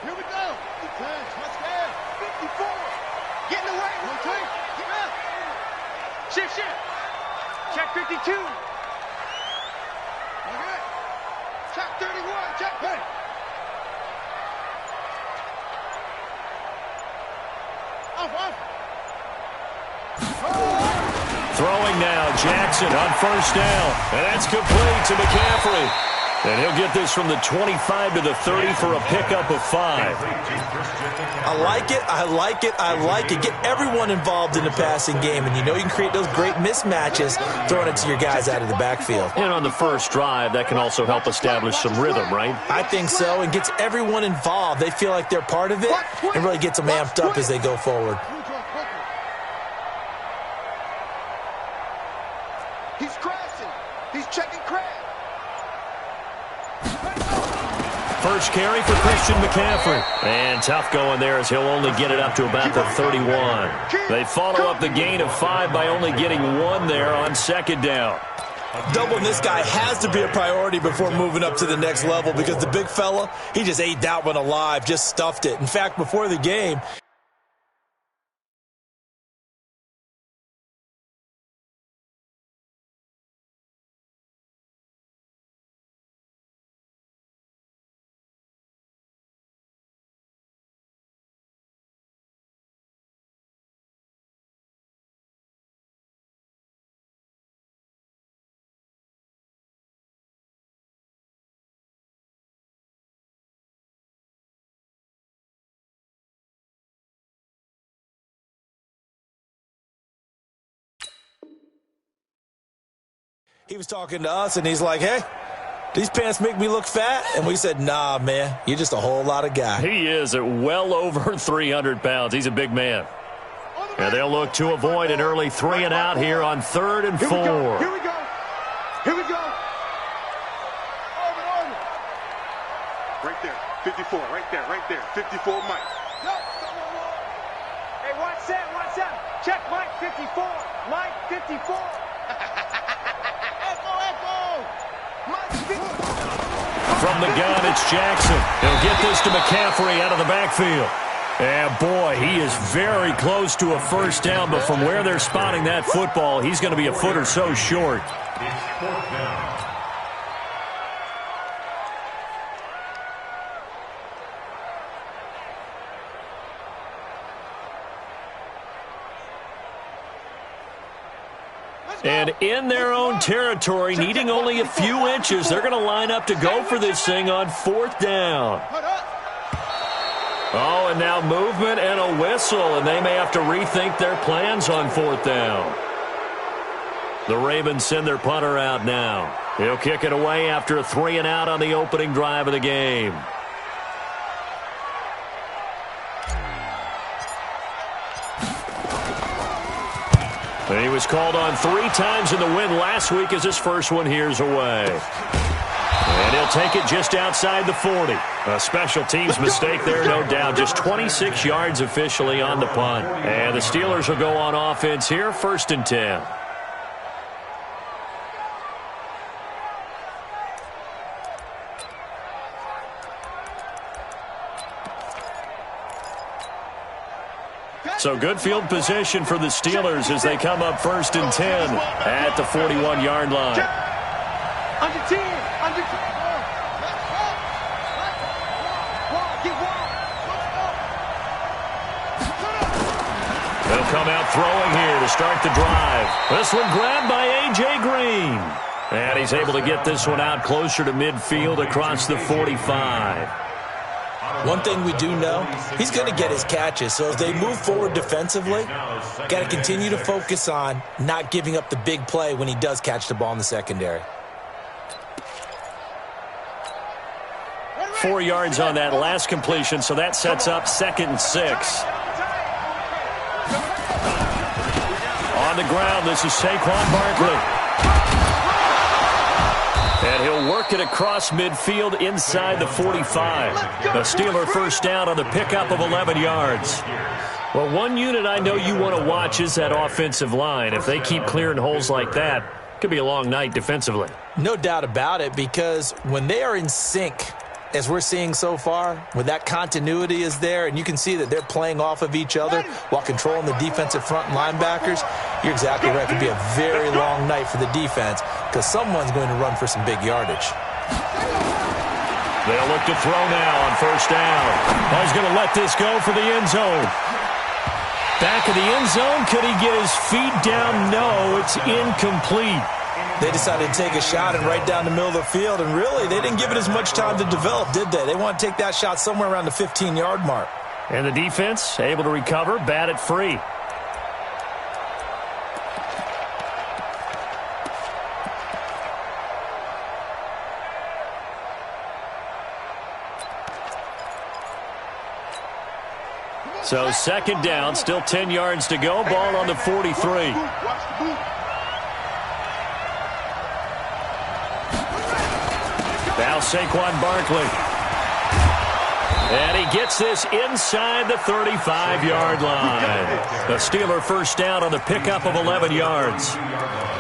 Here we go. Touchdown. 54. Get in the way. Rotate. Get up. Shift. Check 52. Okay. Check 31. Check. Hey. Off. Throwing now, Jackson on first down. And that's complete to McCaffrey. And he'll get this from the 25 to the 30 for a pickup of 5. I like it. Get everyone involved in the passing game. And you know you can create those great mismatches throwing it to your guys out of the backfield. And on the first drive, that can also help establish some rhythm, right? I think so, and gets everyone involved. They feel like they're part of it and really gets them amped up as they go forward. He's crashing. He's checking crash. First carry for Christian McCaffrey. And tough going there as he'll only get it up to about the 31. They follow up the gain of 5 by only getting 1 there on second down. Doubling this guy has to be a priority before moving up to the next level because the big fella, he just ate that one alive, just stuffed it. In fact, before the game, he was talking to us, and he's like, hey, these pants make me look fat? And we said, nah, man, you're just a whole lot of guy. He is at well over 300 pounds. He's a big man. And they'll look to avoid an early 3 and out here on 3rd and 4. Here we go. Right there. 54. Right there. 54, Mike. Hey, watch that. Check Mike 54. Mike 54. From the gun, it's Jackson. He'll get this to McCaffrey out of the backfield. And, boy, he is very close to a first down, but from where they're spotting that football, he's going to be a foot or so short. And in their own territory, needing only a few inches, they're going to line up to go for this thing on 4th down. Oh, and now movement and a whistle, and they may have to rethink their plans on 4th down. The Ravens send their punter out now. He'll kick it away after a 3 and out on the opening drive of the game. And he was called on 3 times in the win last week as his first one here's away. And he'll take it just outside the 40. A special teams mistake there, no doubt. Just 26 yards officially on the punt. And the Steelers will go on offense here, 1st and 10. So good field position for the Steelers as they come up 1st and 10 at the 41-yard line. Under 10. They'll come out throwing here to start the drive. This one grabbed by A.J. Green. And he's able to get this one out closer to midfield across the 45. One thing we do know, he's going to get his catches. So as they move forward defensively, got to continue to focus on not giving up the big play when he does catch the ball in the secondary. 4 yards on that last completion, so that sets up 2nd and 6. On the ground, this is Saquon Barkley. And he'll work it across midfield inside the 45. A Steeler first down on the pickup of 11 yards. Well, one unit I know you want to watch is that offensive line. If they keep clearing holes like that, it could be a long night defensively. No doubt about it, because when they are in sync, as we're seeing so far, when that continuity is there and you can see that they're playing off of each other while controlling the defensive front and linebackers, you're exactly right. It could be a very long night for the defense because someone's going to run for some big yardage. They'll look to throw now on first down. He's going to let this go for the end zone. Back of the end zone. Could he get his feet down? No, it's incomplete. They decided to take a shot and right down the middle of the field, and really, they didn't give it as much time to develop, did they? They want to take that shot somewhere around the 15-yard mark. And the defense able to recover, bat it free. So second down, still 10 yards to go. Ball on the 43. Now Saquon Barkley. And he gets this inside the 35-yard line. The Steeler first down on the pickup of 11 yards.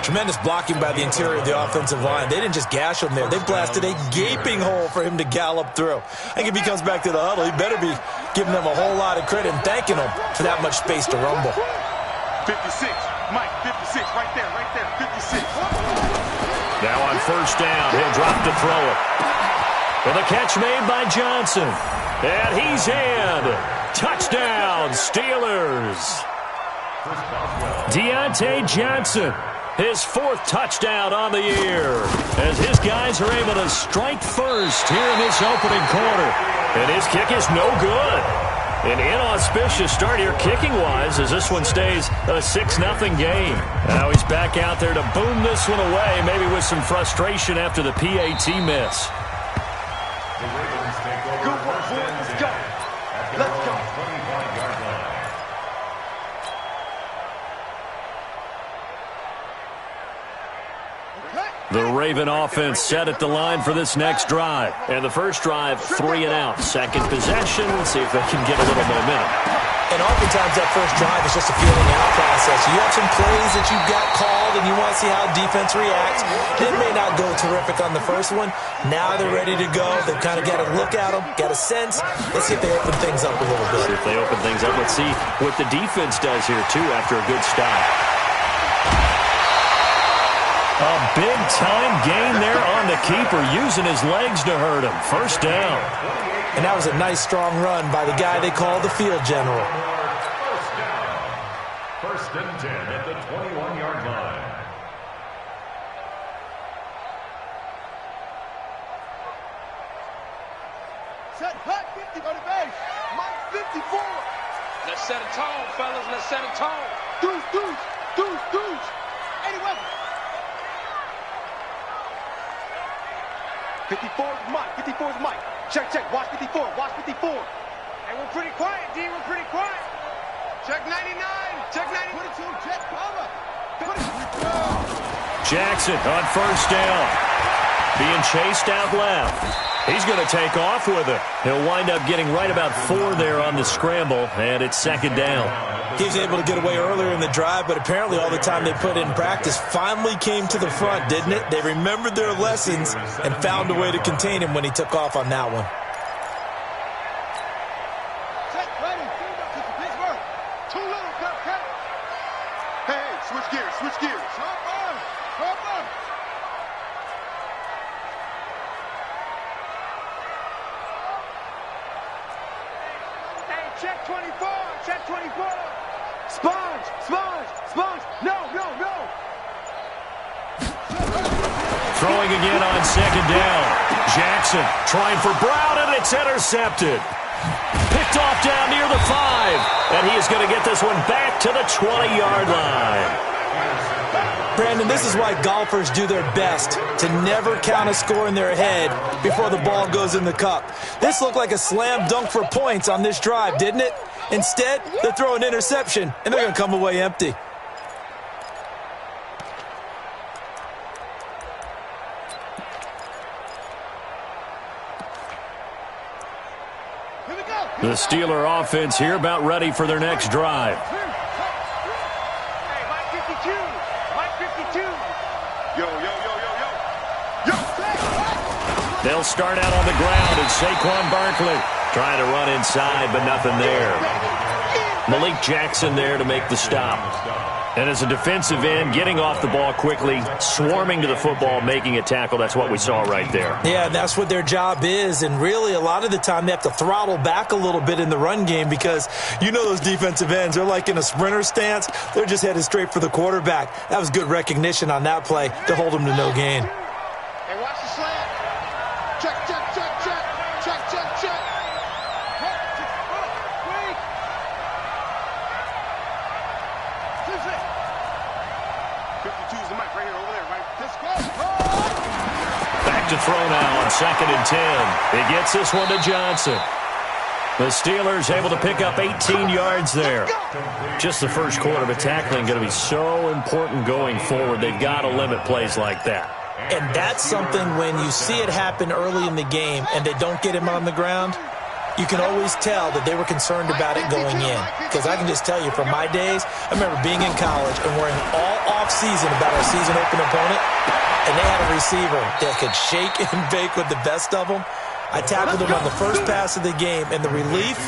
Tremendous blocking by the interior of the offensive line. They didn't just gash him there. They blasted a gaping hole for him to gallop through. I think if he comes back to the huddle, he better be giving them a whole lot of credit and thanking them for that much space to rumble. 56. Mike, 56. Right there, 56. Now on first down, he'll drop to throw it. With a catch made by Johnson. And he's in. Touchdown, Steelers. Deontay Johnson, his fourth touchdown on the year, as his guys are able to strike first here in this opening quarter. And his kick is no good. An inauspicious start here kicking-wise as this one stays a 6-0 game. Now he's back out there to boom this one away, maybe with some frustration after the PAT miss. Good work, boys. Let's go. Let's go. The Raven offense set at the line for this next drive. And the first drive, 3 and out. Second possession, let's see if they can get a little momentum. And oftentimes that first drive is just a feeling out process. You have some plays that you've got called and you want to see how defense reacts. They may not go terrific on the first one. Now they're ready to go. They've kind of got to look at them, got a sense. Let's see if they open things up a little bit. See if they open things up. Let's see what the defense does here, too, after a good stop. A big-time gain there on the keeper, using his legs to hurt him. First down. And that was a nice, strong run by the guy they call the field general. First and 10 at the 21-yard line. Set hut, 50 on the base. Mike, 54. Let's set a tone, fellas. Let's set a tone. Deuce. 81. 54 is Mike. 54 is Mike. Check. Watch 54. Hey, we're pretty quiet, D. We're pretty quiet. Check 99. Check 90. 22. Check cover. 22. Jackson on first down. Being chased out left. He's going to take off with it. He'll wind up getting right about 4 there on the scramble, and it's second down. He was able to get away earlier in the drive, but apparently all the time they put in practice finally came to the front, didn't it? They remembered their lessons and found a way to contain him when he took off on that one. Check, ready. Pittsburgh. Too little, cut. Hey, switch gears. Sharp arm. Hey, check 24. Check 24. Sponge. No. Throwing again on second down. Jackson trying for Brown, and it's intercepted. Picked off down near the 5. And he is going to get this one back to the 20-yard line. Brandon, this is why golfers do their best to never count a score in their head before the ball goes in the cup. This looked like a slam dunk for points on this drive, didn't it? Instead, they throw an interception, and they're going to come away empty. Here we go. The Steeler offense here about ready for their next drive. Hey, Mike 52. Mike 52. Yo. They'll start out on the ground, and Saquon Barkley trying to run inside, but nothing there. Malik Jackson there to make the stop. And as a defensive end, getting off the ball quickly, swarming to the football, making a tackle, that's what we saw right there. Yeah, that's what their job is. And really, a lot of the time, they have to throttle back a little bit in the run game because you know those defensive ends, they're like in a sprinter stance. They're just headed straight for the quarterback. That was good recognition on that play to hold them to no gain. Hey, watch the slant. Check, check, check, check. Check, check, check. Wait. 52 is the mic right here, over there, right? This close. Back to throw now on 2nd and 10. He gets this one to Johnson. The Steelers able to pick up 18 yards there. Just the first quarter, but tackling going to be so important going forward. They've got to limit plays like that. And that's something when you see it happen early in the game and they don't get him on the ground, you can always tell that they were concerned about it going in. Because I can just tell you from my days, I remember being in college and worrying all off-season about our season-open opponent, and they had a receiver that could shake and bake with the best of them. I tackled him on the first pass of the game, and the relief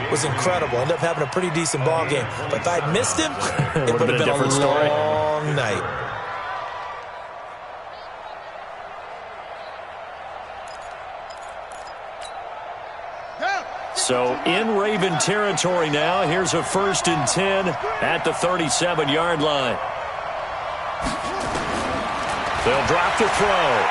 was incredible. Ended up having a pretty decent ball game. But if I had missed him, it would have been a different story. long night. So in Raven territory now. Here's a 1st and 10 at the 37-yard line. They'll drop the throw.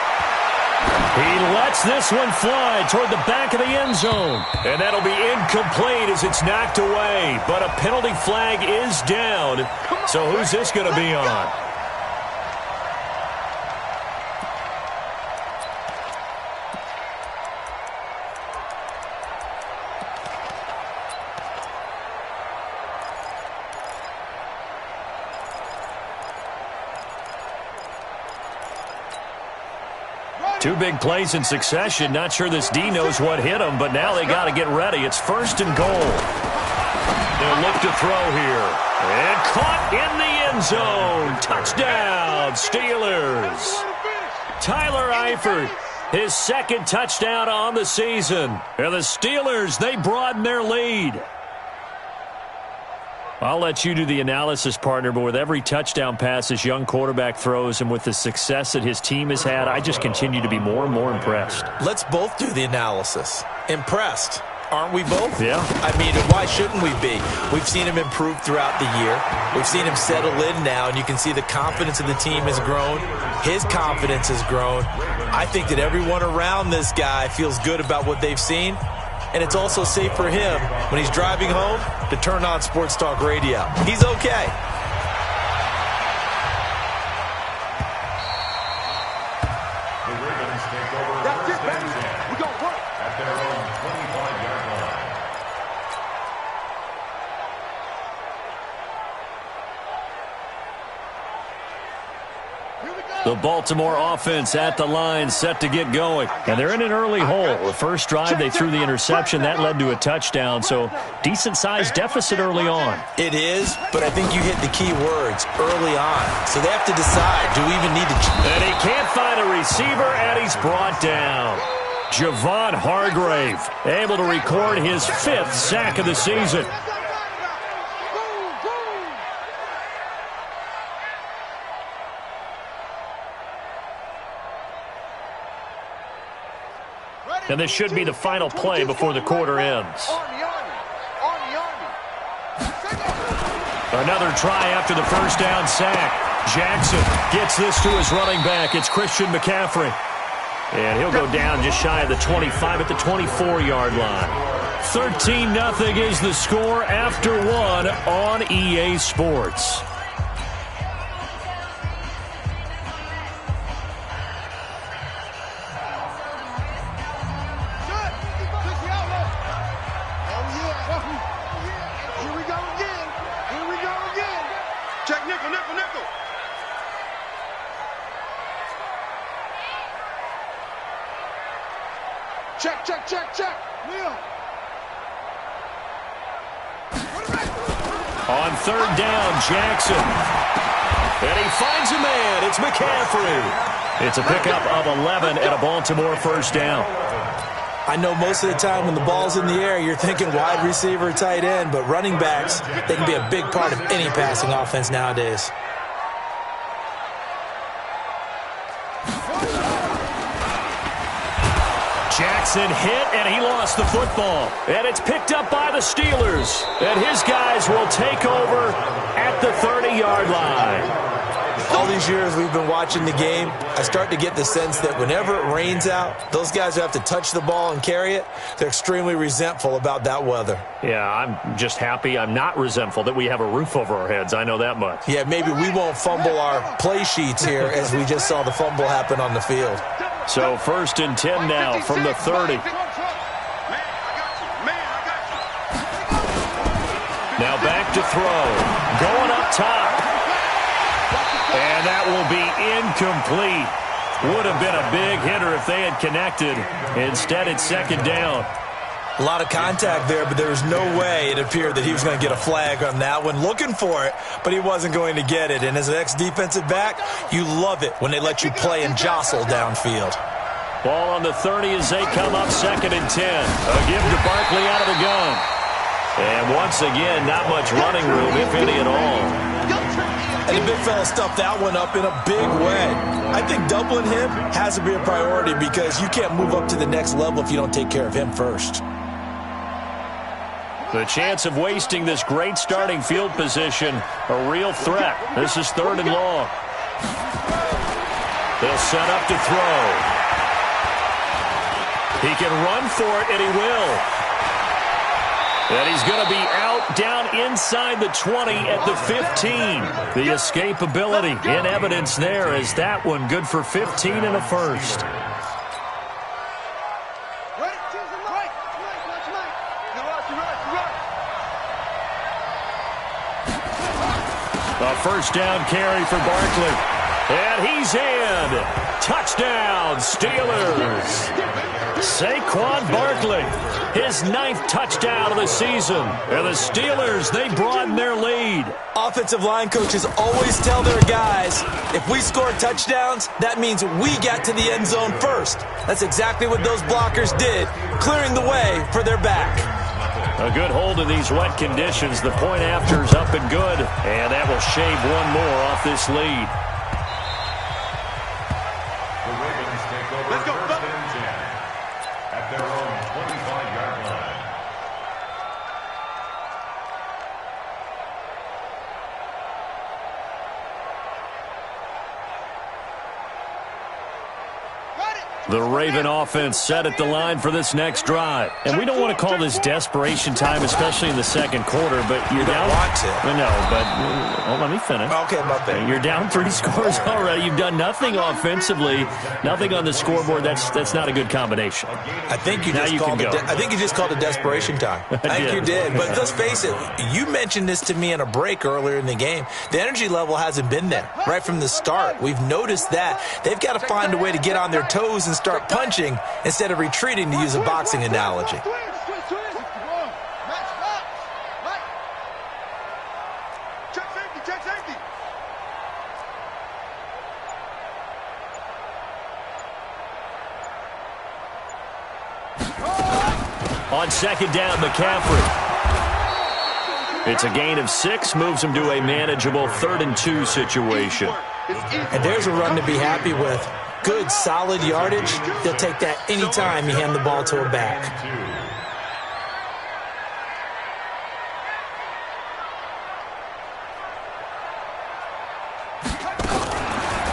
He lets this one fly toward the back of the end zone. And that'll be incomplete as it's knocked away. But a penalty flag is down. So who's this going to be on? Two big plays in succession. Not sure this D knows what hit him, but now they got to get ready. It's 1st and goal. They'll look to throw here. And caught in the end zone. Touchdown, Steelers. Tyler Eifert, his 2nd touchdown on the season. And the Steelers, they broaden their lead. I'll let you do the analysis, partner, but with every touchdown pass this young quarterback throws and with the success that his team has had, I just continue to be more and more impressed. Let's both do the analysis. Impressed. Aren't we both? Yeah. I mean, why shouldn't we be? We've seen him improve throughout the year. We've seen him settle in now, and you can see the confidence of the team has grown. His confidence has grown. I think that everyone around this guy feels good about what they've seen. And it's also safe for him when he's driving home to turn on Sports Talk Radio. He's okay. The Ravens take over. That's it, baby. We're going to work. At their own 25-yard line. The Baltimore offense at the line, set to get going. And they're in an early hole. The first drive, they threw the interception. That led to a touchdown, so decent-sized deficit early on. It is, but I think you hit the key words early on. So they have to decide, do we even need to... And he can't find a receiver, and he's brought down. Javon Hargrave, able to record his 5th sack of the season. And this should be the final play before the quarter ends. Another try after the first down sack. Jackson gets this to his running back. It's Christian McCaffrey. And he'll go down just shy of the 25 at the 24-yard line. 13-0 is the score after one on EA Sports. Check nickel, nickel, nickel. Check, check, check, check. Neil. On 3rd down, Jackson. And he finds a man. It's McCaffrey. It's a pickup of 11 and a Baltimore first down. I know most of the time when the ball's in the air, you're thinking wide receiver, tight end, but running backs, they can be a big part of any passing offense nowadays. Jackson hit, and he lost the football. And it's picked up by the Steelers. And his guys will take over at the 30-yard line. All these years we've been watching the game, I start to get the sense that whenever it rains out, those guys who have to touch the ball and carry it, they're extremely resentful about that weather. Yeah, I'm just happy I'm not resentful that we have a roof over our heads. I know that much. Yeah, maybe we won't fumble our play sheets here as we just saw the fumble happen on the field. So 1st and 10 now from the 30. Now back to throw. Going up top. And that will be incomplete. Would have been a big hitter if they had connected. Instead, it's 2nd down. A lot of contact there, but there was no way it appeared that he was going to get a flag on that one. Looking for it, but he wasn't going to get it. And as an ex-defensive back, you love it when they let you play and jostle downfield. Ball on the 30 as they come up 2nd and 10. A give to Barkley out of the gun. And once again, not much running room, if any at all. And the big fella stuffed that one up in a big way. I think doubling him has to be a priority because you can't move up to the next level if you don't take care of him first. The chance of wasting this great starting field position, a real threat. This is 3rd and long. They'll set up to throw. He can run for it, and he will. And he's going to be out down inside the 20 at the 15. The escapability in evidence there as that one good for 15 and a first. A first down carry for Barkley. And he's in. Touchdown, Steelers. Saquon Barkley, his 9th touchdown of the season. And the Steelers, they broaden their lead. Offensive line coaches always tell their guys, if we score touchdowns, that means we got to the end zone first. That's exactly what those blockers did, clearing the way for their back. A good hold in these wet conditions. The point after's up and good. And that will shave one more off this lead. The Ravens take over. Let's go, 1st and 10 at their own 25-yard line. The Raven offense set at the line for this next drive. And we don't want to call this desperation time, especially in the 2nd quarter, but you're down. Want to. No, but let me finish. Okay, my bad. You're down 3 scores already. You've done nothing offensively, nothing on the scoreboard. That's not a good combination. I think you just called it desperation time. I think you did. But let's face it, you mentioned this to me in a break earlier in the game. The energy level hasn't been there right from the start. We've noticed that. They've got to find a way to get on their toes and start punching instead of retreating, to use a boxing analogy. Check safety. On 2nd down, McCaffrey. It's a gain of 6, moves him to a manageable 3rd and 2 situation. And there's a run to be happy with. Good, solid yardage. He'll take that anytime you hand the ball to a back.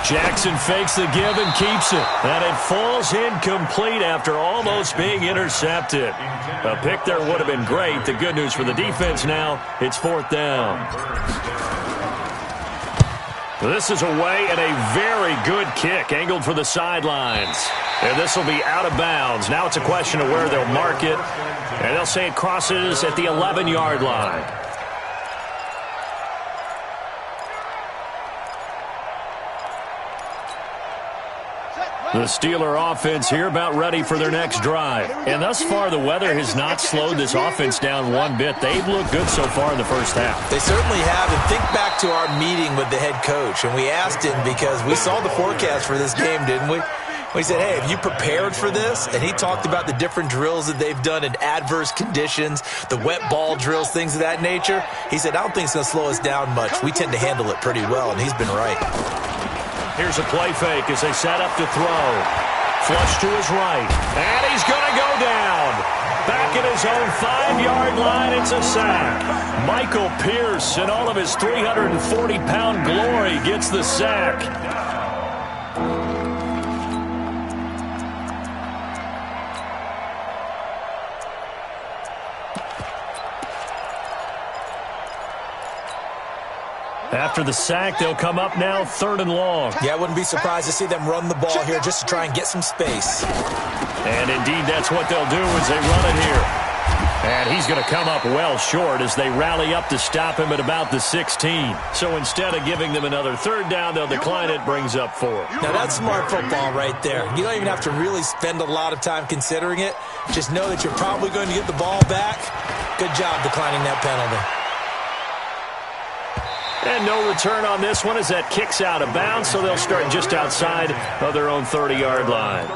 Jackson fakes the give and keeps it. And it falls incomplete after almost being intercepted. A pick there would have been great. The good news for the defense now, it's 4th down. This is away and a very good kick, angled for the sidelines. And this will be out of bounds. Now it's a question of where they'll mark it. And they'll say it crosses at the 11-yard line. The Steeler offense here about ready for their next drive. And thus far, the weather has not slowed this offense down one bit. They've looked good so far in the first half. They certainly have. And think back to our meeting with the head coach. And we asked him because we saw the forecast for this game, didn't we? We said, hey, have you prepared for this? And he talked about the different drills that they've done in adverse conditions, the wet ball drills, things of that nature. He said, I don't think it's going to slow us down much. We tend to handle it pretty well, and he's been right. Here's a play fake as they set up to throw. Flush to his right. And he's going to go down. Back at his own 5-yard line, it's a sack. Michael Pierce, in all of his 340-pound glory, gets the sack. After the sack, they'll come up now 3rd and long. Yeah, I wouldn't be surprised to see them run the ball here just to try and get some space. And indeed, that's what they'll do as they run it here. And he's going to come up well short as they rally up to stop him at about the 16. So instead of giving them another 3rd down, they'll decline it, brings up 4. Now, that's smart football right there. You don't even have to really spend a lot of time considering it. Just know that you're probably going to get the ball back. Good job declining that penalty. And no return on this one as that kicks out of bounds, so they'll start just outside of their own 30-yard line.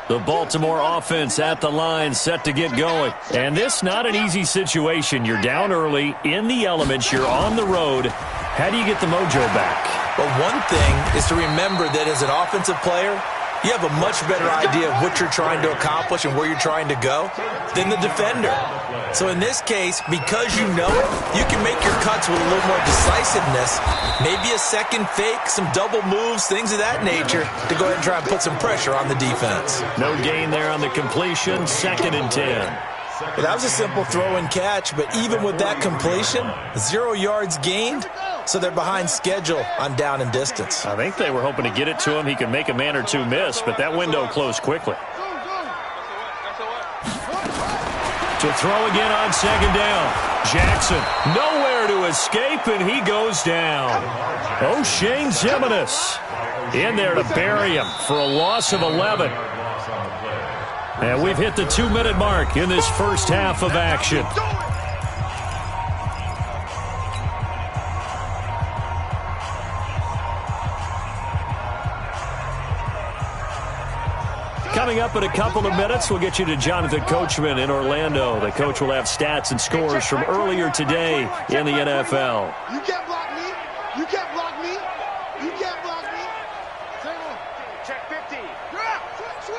The Baltimore offense at the line, set to get going. And this not an easy situation. You're down early, in the elements, you're on the road. How do you get the mojo back? Well, one thing is to remember that as an offensive player, you have a much better idea of what you're trying to accomplish and where you're trying to go than the defender. So in this case, because you know it, you can make your cuts with a little more decisiveness, maybe a second fake, some double moves, things of that nature, to go ahead and try and put some pressure on the defense. No gain there on the completion, 2nd and 10. Well, that was a simple throw and catch, but even with that completion, 0 yards gained, so they're behind schedule on down and distance. I think they were hoping to get it to him. He could make a man or two miss, but that window closed quickly. To throw again on 2nd down. Jackson nowhere to escape, and he goes down. O'Shane Ximines in there to bury him for a loss of 11. And we've hit the 2-minute mark in this first half of action. Coming up in a couple of minutes, we'll get you to Jonathan Coachman in Orlando. The coach will have stats and scores from earlier today in the NFL. You can't block me. You can't block me. You can't block me. Check 50. Yeah, switch.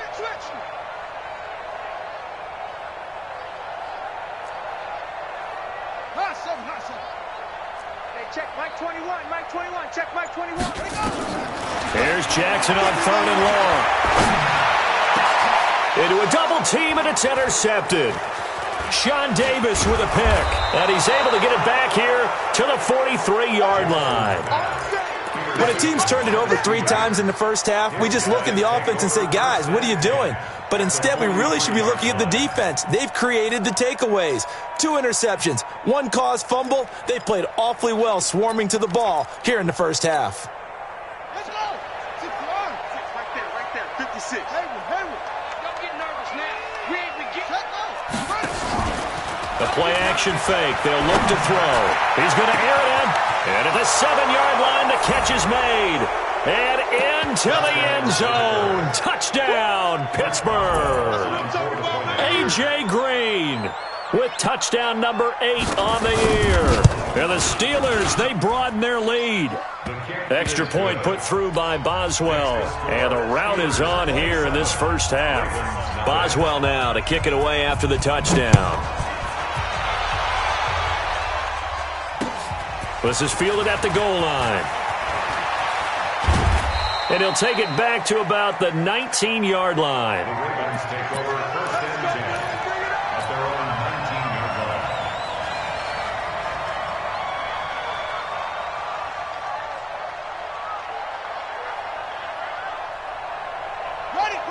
Hustle. Hey, check Mike 21. Check Mike 21. Here's Jackson on 3rd and long. Into a double team, and it's intercepted. Sean Davis with a pick, and he's able to get it back here to the 43-yard line. When a team's turned it over 3 times in the first half, we just look at the offense and say, guys, what are you doing? But instead, we really should be looking at the defense. They've created the takeaways. 2 interceptions, 1 caused fumble. They played awfully well swarming to the ball here in the first half. Let's go. 6 right there. 56. Hayward. Don't get nervous now. We ain't beginning. The play-action fake. They'll look to throw. He's going to air it in. And at the 7-yard line, the catch is made. And into the end zone. Touchdown, Pittsburgh. A.J. Green with touchdown number 8 on the year. And the Steelers, they broaden their lead. Extra point put through by Boswell. And the route is on here in this first half. Boswell now to kick it away after the touchdown. This is fielded at the goal line. And he'll take it back to about the 19-yard line. The Ravens take over 1st and 10 at their own 19-yard line.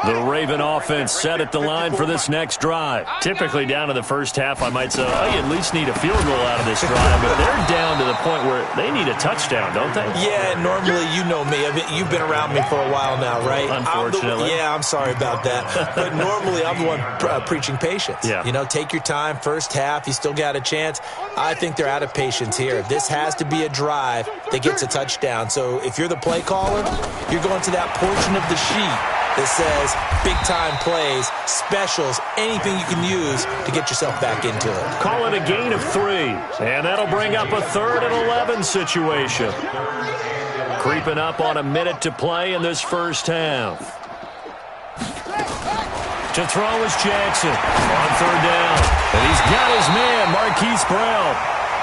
The Raven offense set at the line for this next drive. Typically down to the first half, I might say, oh, you at least need a field goal out of this drive. But they're down to the point where they need a touchdown, don't they? Yeah, normally you know me. I mean, you've been around me for a while now, right? Unfortunately. I'm sorry about that. But normally I'm the one preaching patience. Yeah. You know, take your time. First half, you still got a chance. I think they're out of patience here. This has to be a drive that gets a touchdown. So if you're the play caller, you're going to that portion of the sheet that says big-time plays, specials, anything you can use to get yourself back into it. Call it a gain of 3, and that'll bring up a 3rd and 11 situation. Creeping up on a minute to play in this first half. To throw is Jackson on 3rd down. And he's got his man, Marquise Brown.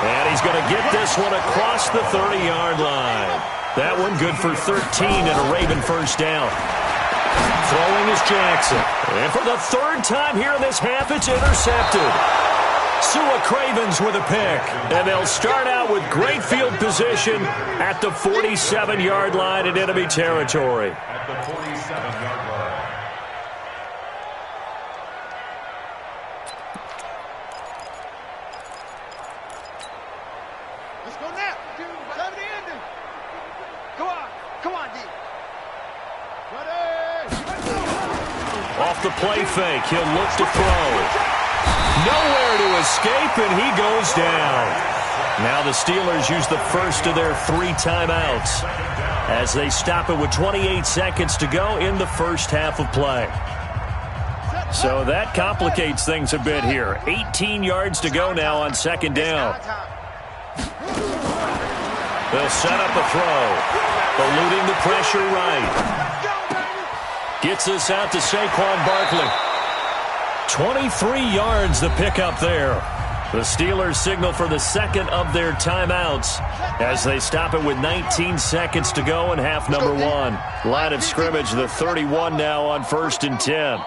And he's going to get this one across the 30-yard line. That one good for 13 and a Raven first down. Throwing is Jackson. And for the 3rd time here in this half, it's intercepted. Sua Cravens with a pick. And they'll start out with great field position at the 47-yard line in enemy territory. At the 47-yard line. Let's go now. Time to end it. Come on, D. Off the play fake, he'll look to throw. Nowhere to escape, and he goes down. Now the Steelers use the first of their 3 timeouts as they stop it with 28 seconds to go in the first half of play. So that complicates things a bit here. 18 yards to go now on 2nd down. They'll set up a throw, eluding the pressure right. Gets us out to Saquon Barkley. 23 yards the pickup there. The Steelers signal for the 2nd of their timeouts as they stop it with 19 seconds to go in half number 1. Line of scrimmage, the 31 now on 1st and 10.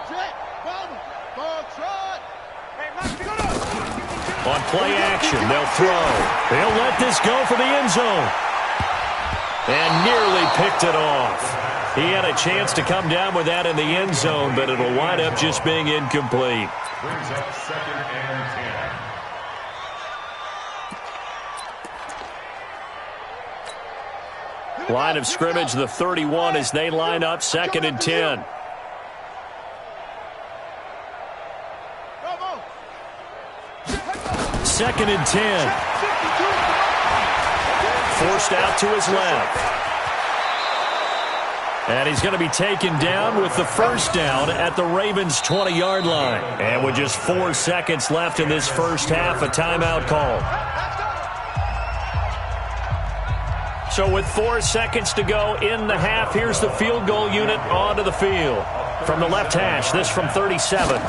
On play action, they'll throw. They'll let this go for the end zone. And nearly picked it off. He had a chance to come down with that in the end zone, but it'll wind up just being incomplete. Brings up 2nd and 10. Line of scrimmage, the 31, as they line up 2nd and 10. Second and 10. Forced out to his left. And he's going to be taken down with the first down at the Ravens' 20-yard line. And with just 4 seconds left in this first half, a timeout call. So with 4 seconds to go in the half, here's the field goal unit onto the field. From the left hash, this from 37.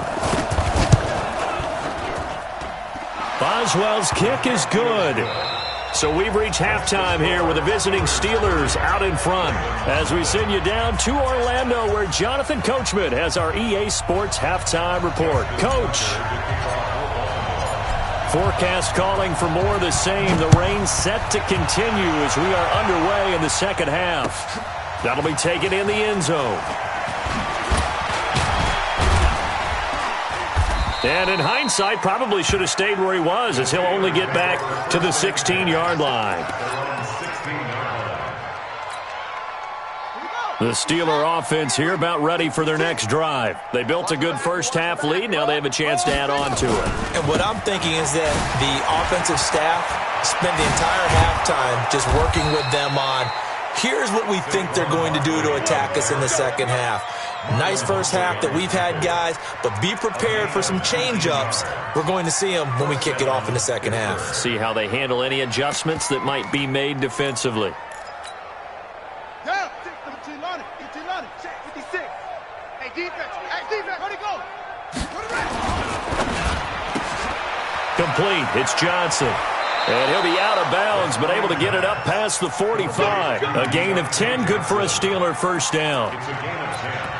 Boswell's kick is good. So we've reached halftime here with the visiting Steelers out in front as we send you down to Orlando where Jonathan Coachman has our EA Sports Halftime Report. Coach. Forecast calling for more of the same. The rain set to continue as we are underway in the second half. That'll be taken in the end zone. And in hindsight, probably should have stayed where he was as he'll only get back to the 16-yard line. The Steeler offense here about ready for their next drive. They built a good first-half lead. Now they have a chance to add on to it. And what I'm thinking is that the offensive staff spent the entire halftime just working with them on, here's what we think they're going to do to attack us in the second half. Nice first half that we've had, guys, but be prepared for some change-ups. We're going to see them when we kick it off in the second half. See how they handle any adjustments that might be made defensively. Yeah, 56. Hey, defense, where'd he go? Complete. It's Johnson. And he'll be out of bounds, but able to get it up past the 45. A gain of 10, good for a Steeler first down.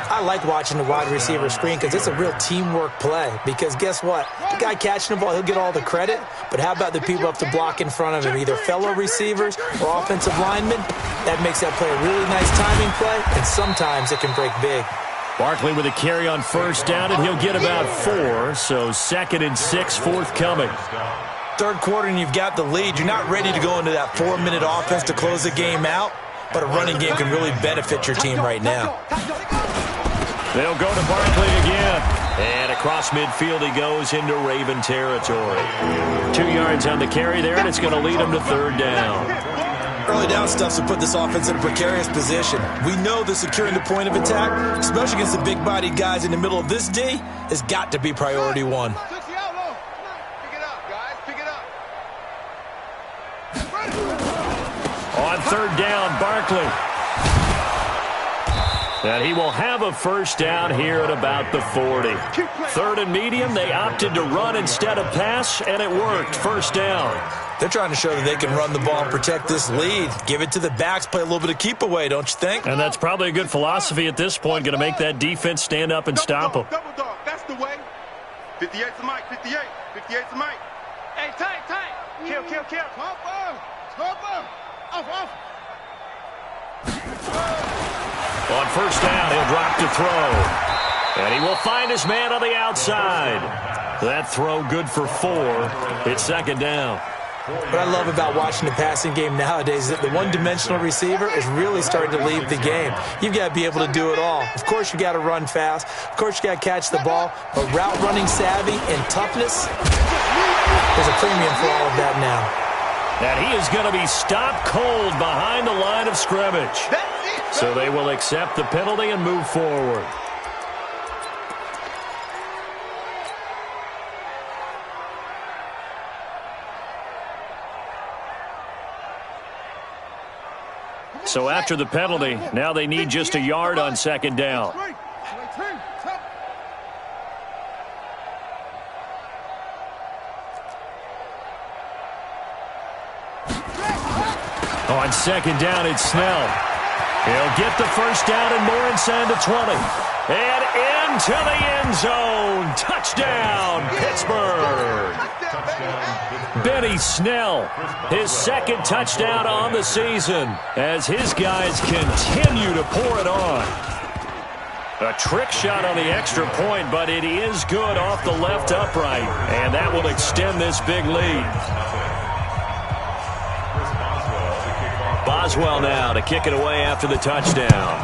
I like watching the wide receiver screen because it's a real teamwork play. Because guess what? The guy catching the ball, he'll get all the credit. But how about the people up to block in front of him, either fellow receivers or offensive linemen? That makes that play a really nice timing play, and sometimes it can break big. Barkley with a carry on first down, and he'll get about 4. So 2nd and 6 forthcoming. Third quarter, and you've got the lead. You're not ready to go into that 4-minute offense to close the game out, but a running game can really benefit your team right now. They'll go to Barkley again. And across midfield he goes into Raven territory. 2 yards on the carry there, and it's going to lead him to 3rd down. Early down stuff to put this offense in a precarious position. We know that securing the point of attack, especially against the big-bodied guys in the middle of this D, has got to be priority 1. Pick it up, guys. Pick it up. On 3rd down, Barkley. And he will have a first down here at about the 40. 3rd and medium, they opted to run instead of pass, and it worked. First down. They're trying to show that they can run the ball and protect this lead. Give it to the backs, play a little bit of keep away, don't you think? And that's probably a good philosophy at this point, going to make that defense stand up and stop them. Double dog, that's the way. 58's the mic, 58. 58's the mic. Hey, tight. Kill. Off. On first down, he'll drop to throw. And he will find his man on the outside. That throw good for 4. It's 2nd down. What I love about watching the passing game nowadays is that the one-dimensional receiver is really starting to leave the game. You've got to be able to do it all. Of course, you've got to run fast. Of course, you've got to catch the ball. But route running savvy and toughness, there's a premium for all of that now. And he is going to be stopped cold behind the line of scrimmage. So they will accept the penalty and move forward. So after the penalty, now they need just a yard on 2nd down. On 2nd down, it's Snell. He'll get the first down and more inside the 20. And into the end zone. Touchdown, Pittsburgh. Benny Snell, his 2nd touchdown on the season as his guys continue to pour it on. A trick shot on the extra point, but it is good off the left upright, and that will extend this big lead. Boswell now to kick it away after the touchdown.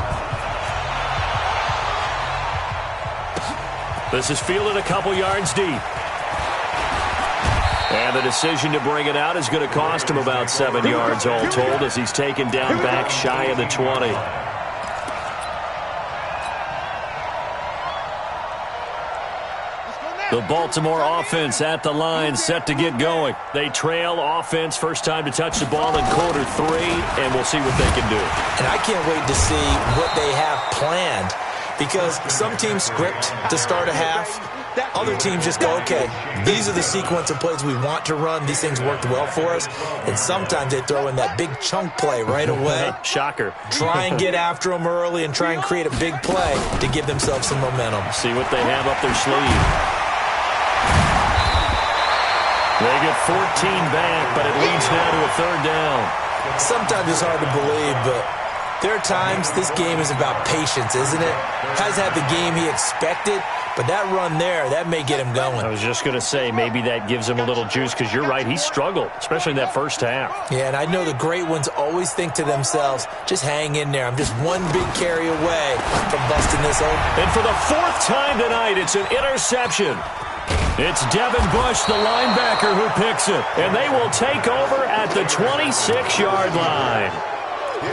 This is fielded a couple yards deep. And the decision to bring it out is going to cost him about 7 yards all told as he's taken down back shy of the 20. The Baltimore offense at the line set to get going. They trail offense first time to touch the ball in quarter 3, and we'll see what they can do. And I can't wait to see what they have planned because some teams script to start a half. Other teams just go, okay, these are the sequence of plays we want to run. These things worked well for us. And sometimes they throw in that big chunk play right away. Shocker. Try and get after them early and try and create a big play to give themselves some momentum. See what they have up their sleeve. They get 14 back, but it leads now to a 3rd down. Sometimes it's hard to believe, but there are times this game is about patience, isn't it? Hasn't had the game he expected, but that run there, that may get him going. I was just going to say, maybe that gives him a little juice, because you're right, he struggled, especially in that first half. Yeah, and I know the great ones always think to themselves, just hang in there. I'm just one big carry away from busting this open. And for the 4th time tonight, it's an interception. It's Devin Bush, the linebacker, who picks it. And they will take over at the 26-yard line.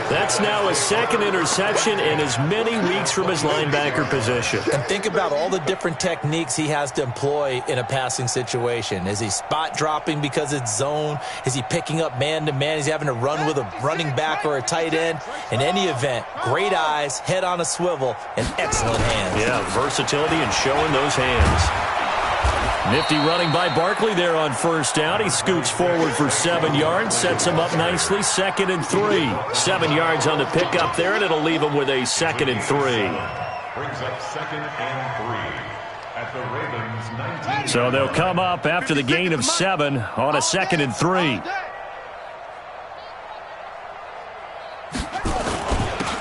That's now a 2nd interception in as many weeks from his linebacker position. And think about all the different techniques he has to employ in a passing situation. Is he spot dropping because it's zone? Is he picking up man-to-man? Is he having to run with a running back or a tight end? In any event, great eyes, head on a swivel, and excellent hands. Yeah, versatility and showing those hands. Nifty running by Barkley there on first down. He scoots forward for 7 yards, sets him up nicely, 2nd and 3. 7 yards on the pickup there, and it'll leave him with a 2nd and 3. Brings up 2nd and 3 at the Ravens 19. So they'll come up after the gain of 7 on a 2nd and 3.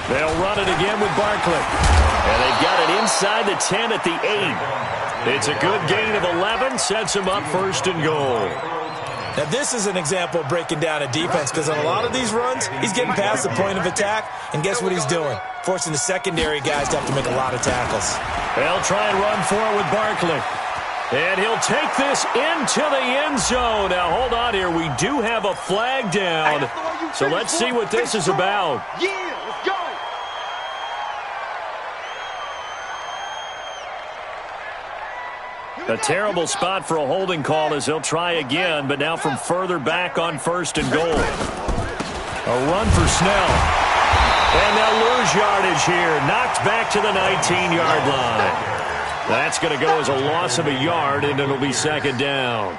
They'll run it again with Barkley. And they've got it inside the 10 at the 8. It's a good gain of 11, sets them up first and goal. Now, this is an example of breaking down a defense because on a lot of these runs, he's getting past the point of attack, and guess what he's doing? Forcing the secondary guys to have to make a lot of tackles. They'll try and run for it with Barkley. And he'll take this into the end zone. Now, hold on here. We do have a flag down. So let's see what this is about. Yeah, let's go. A terrible spot for a holding call as they'll try again, but now from further back on first and goal. A run for Snell. And they'll lose yardage here. Knocked back to the 19-yard line. That's going to go as a loss of a yard, and it'll be second down.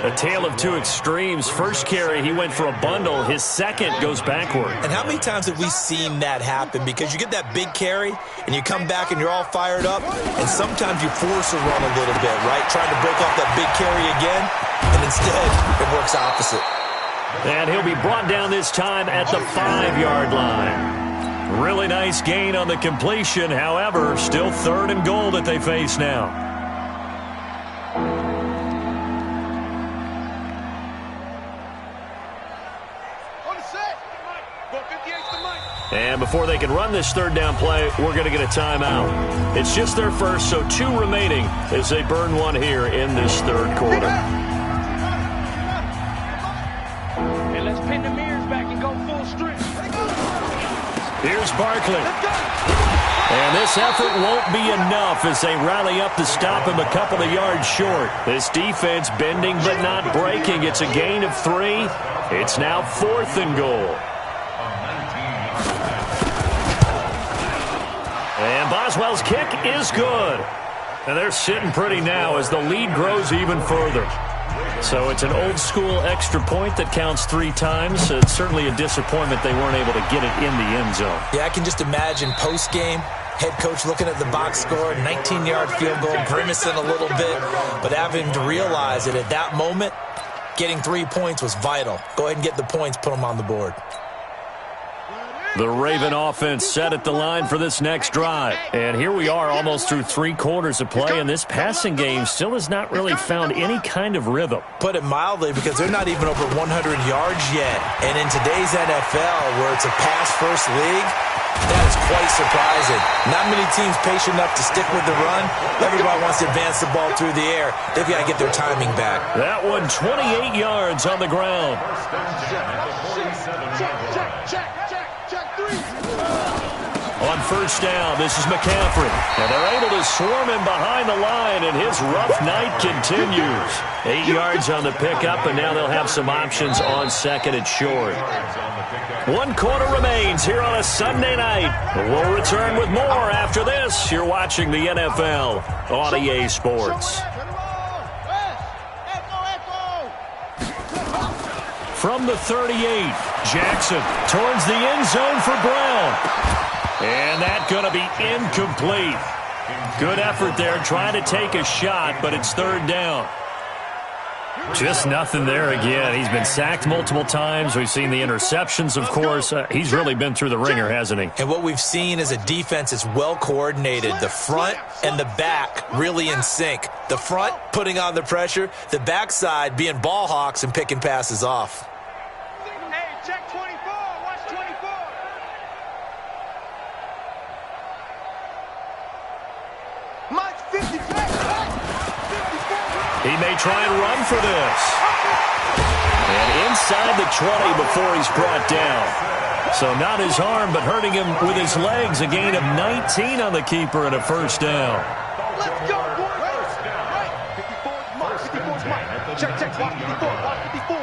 A tale of two extremes. First carry, he went for a bundle. His second goes backward. And how many times have we seen that happen? Because you get that big carry, and you come back and you're all fired up, and sometimes you force a run a little bit, right? Trying to break off that big carry again, and instead it works opposite. And he'll be brought down this time at the 5-yard line. Really nice gain on the completion. However, still third and goal that they face now. And before they can run this third down play, we're going to get a timeout. It's just their first, so 2 remaining as they burn one here in this third quarter. And let's pin the mirrors back and go full strip. Here's Barkley. And this effort won't be enough as they rally up to stop him a couple of yards short. This defense bending but not breaking. It's a gain of 3. It's now 4th and goal. And Boswell's kick is good. And they're sitting pretty now as the lead grows even further. So it's an old-school extra point that counts 3 times. It's certainly a disappointment they weren't able to get it in the end zone. Yeah, I can just imagine post-game, head coach looking at the box score, 19-yard field goal, grimacing a little bit, but having to realize that at that moment, getting 3 points was vital. Go ahead and get the points, put them on the board. The Raven offense set at the line for this next drive. And here we are almost through 3 quarters of play, and this passing game still has not really found any kind of rhythm. Put it mildly, because they're not even over 100 yards yet. And in today's NFL, where it's a pass-first league, that is quite surprising. Not many teams patient enough to stick with the run. Everybody wants to advance the ball through the air. They've got to get their timing back. That one 28 yards on the ground. On first down, this is McCaffrey. And they're able to swarm him behind the line, and his rough night continues. 8 yards on the pickup, and now they'll have some options on second and short. 1 quarter remains here on a Sunday night. We'll return with more after this. You're watching the NFL on EA Sports. From the 38, Jackson towards the end zone for Brown. And that's going to be incomplete. Good effort there trying to take a shot, but it's third down. Just nothing there again. He's been sacked multiple times. We've seen the interceptions, of course. He's really been through the ringer, hasn't he? And what we've seen is a defense that's well coordinated. The front and the back really in sync. The front putting on the pressure, the backside being ball hawks and picking passes off. Hey, check 24. Watch 24. Mike 50. He may try and run for this. And inside the 20 before he's brought down. So not his arm, but hurting him with his legs. A gain of 19 on the keeper and a first down. Let's go, boys. Right. 54 is Mike. 54 is Mike. Check. Watch 54. Watch 54.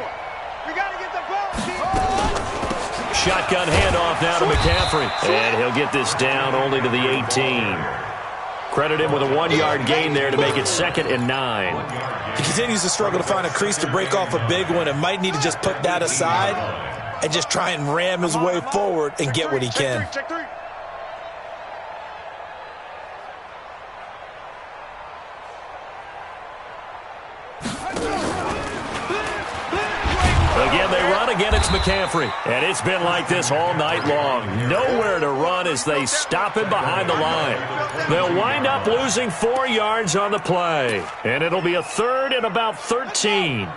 We got to get the ball. Shotgun handoff now to McCaffrey. And he'll get this down only to the 18. Credit him with a 1-yard gain there to make it 2nd and 9. He continues to struggle to find a crease to break off a big one and might need to just put that aside and just try and ram his way forward and get what he can. Check 3. Again, they run again, it's McCaffrey. And it's been like this all night long. Nowhere to run as they stop him behind the line. They'll wind up losing 4 yards on the play. And it'll be a third and about 13.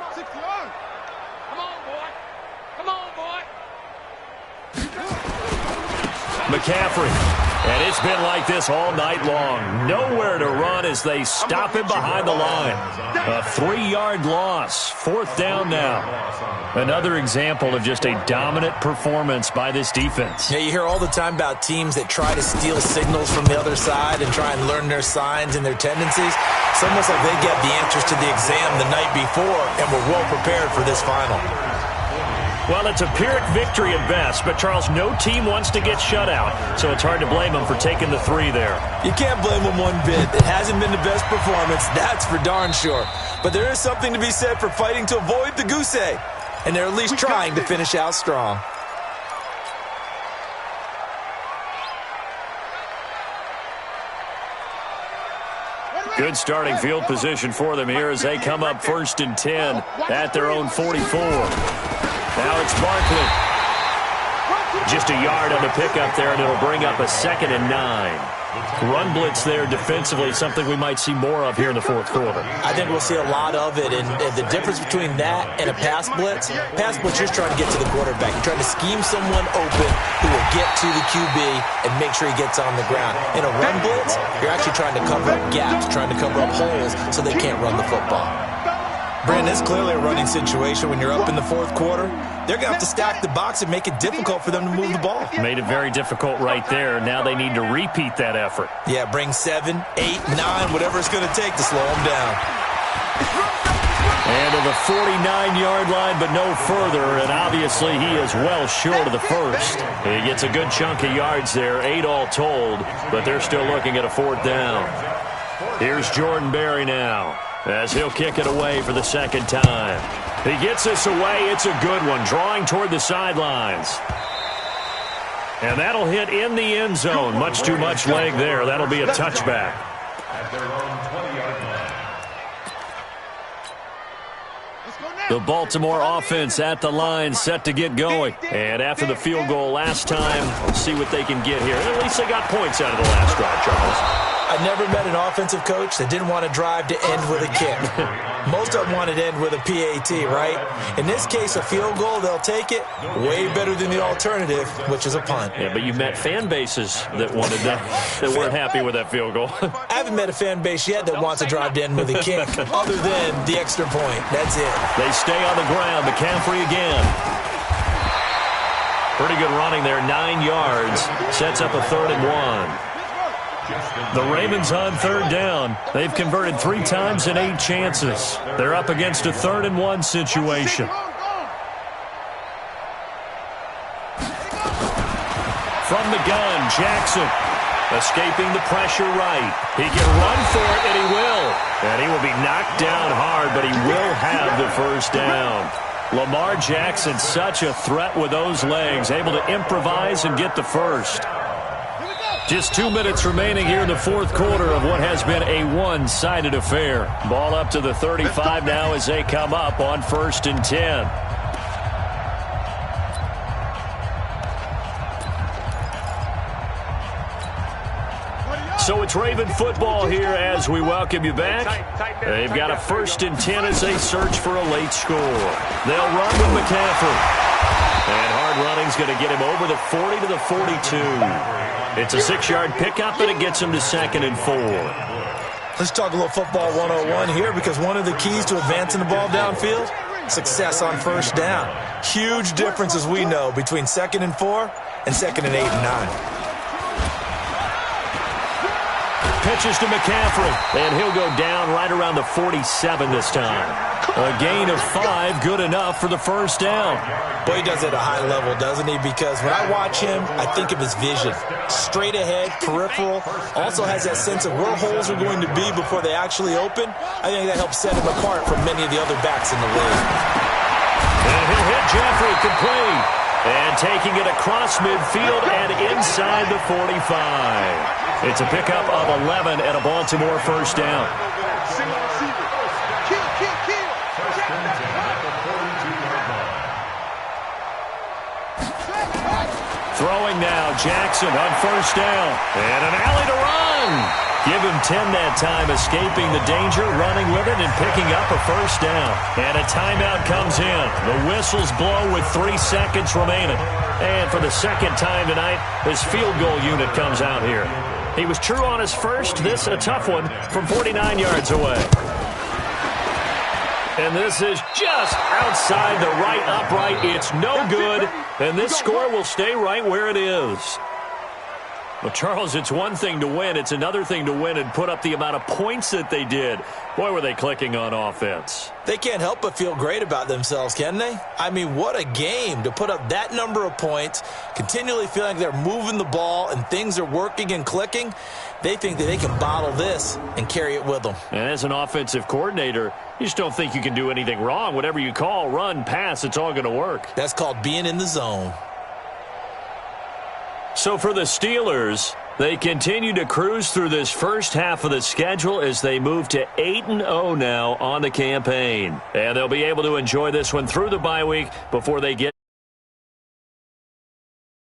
McCaffrey. And it's been like this all night long. Nowhere to run as they stop him behind the line. A 3-yard loss. 4th down now. Another example of just a dominant performance by this defense. Yeah, you hear all the time about teams that try to steal signals from the other side and try and learn their signs and their tendencies. It's almost like they get the answers to the exam the night before and were well prepared for this final. Well, it's a Pyrrhic victory at best, but, Charles, no team wants to get shut out, so it's hard to blame them for taking the 3 there. You can't blame them one bit. It hasn't been the best performance, that's for darn sure. But there is something to be said for fighting to avoid the goose egg, and they're at least trying to finish out strong. Good starting field position for them here as they come up 1st and 10 at their own 44. Now it's Barkley. Just a yard on the pickup there, and it'll bring up a 2nd and 9. Run blitz there defensively, something we might see more of here in the 4th quarter. I think we'll see a lot of it, and the difference between that and a pass blitz, you're trying to get to the quarterback. You're trying to scheme someone open who will get to the QB and make sure he gets on the ground. In a run blitz, you're actually trying to cover up gaps, trying to cover up holes so they can't run the football. Brandon, it's clearly a running situation when you're up in the 4th quarter. They're going to have to stack the box and make it difficult for them to move the ball. Made it very difficult right there. Now they need to repeat that effort. Yeah, bring 7, 8, 9, whatever it's going to take to slow them down. And to the 49-yard line, but no further, and obviously he is well short of the first. He gets a good chunk of yards there, 8 all told, but they're still looking at a 4th down. Here's Jordan Berry now, as he'll kick it away for the 2nd time. He gets this away. It's a good one, drawing toward the sidelines. And that'll hit in the end zone. Much too much leg there. That'll be a touchback. At their own 20-yard line. The Baltimore offense at the line, set to get going. And after the field goal last time, we'll see what they can get here. At least they got points out of the last drive, Charles. I've never met an offensive coach that didn't want to drive to end with a kick. Most of them want to end with a PAT, right? In this case, a field goal, they'll take it. Way better than the alternative, which is a punt. Yeah, but you met fan bases that wanted that weren't happy with that field goal. I haven't met a fan base yet that wants to drive to end with a kick, other than the extra point. That's it. They stay on the ground. McCaffrey again. Pretty good running there, 9 yards. Sets up a 3rd and 1. The Ravens on 3rd down. They've converted 3 times in 8 chances. They're up against a 3rd and 1 situation. From the gun, Jackson escaping the pressure right. He can run for it, and he will. And he will be knocked down hard, but he will have the 1st down. Lamar Jackson, such a threat with those legs, able to improvise and get the 1st. Just 2 minutes remaining here in the 4th quarter of what has been a one-sided affair. Ball up to the 35 now as they come up on 1st and 10. So it's Raven football here as we welcome you back. They've got a 1st and 10 as they search for a late score. They'll run with McCaffrey. And hard running's going to get him over the 40 to the 42. It's a 6-yard pickup, and it gets him to 2nd and 4. Let's talk a little football 101 here, because one of the keys to advancing the ball downfield, success on 1st down. Huge difference, as we know, between 2nd and 4 and 2nd and 8 and 9. Pitches to McCaffrey, and he'll go down right around the 47 this time. A gain of 5, good enough for the 1st down. Boy, he does it at a high level, doesn't he? Because when I watch him, I think of his vision. Straight ahead, peripheral, also has that sense of where holes are going to be before they actually open. I think that helps set him apart from many of the other backs in the league. And he'll hit Jeffrey, complete. And taking it across midfield and inside the 45. It's a pickup of 11 and a Baltimore 1st down. Throwing now, Jackson on first down. And an alley to run. Give him 10 that time, escaping the danger, running with it, and picking up a first down. And a timeout comes in. The whistles blow with 3 seconds remaining. And for the second time tonight, his field goal unit comes out here. He was true on his first. This a tough one from 49 yards away. And this is just outside the right upright. It's no good. And this score will stay right where it is. Well, Charles, it's one thing to win. It's another thing to win and put up the amount of points that they did. Boy, were they clicking on offense. They can't help but feel great about themselves, can they? I mean, what a game to put up that number of points, continually feeling like they're moving the ball and things are working and clicking. They think that they can bottle this and carry it with them. And as an offensive coordinator, you just don't think you can do anything wrong. Whatever you call, run, pass, it's all going to work. That's called being in the zone. So for the Steelers, they continue to cruise through this first half of the schedule as they move to 8-0 now on the campaign. And they'll be able to enjoy this one through the bye week before they get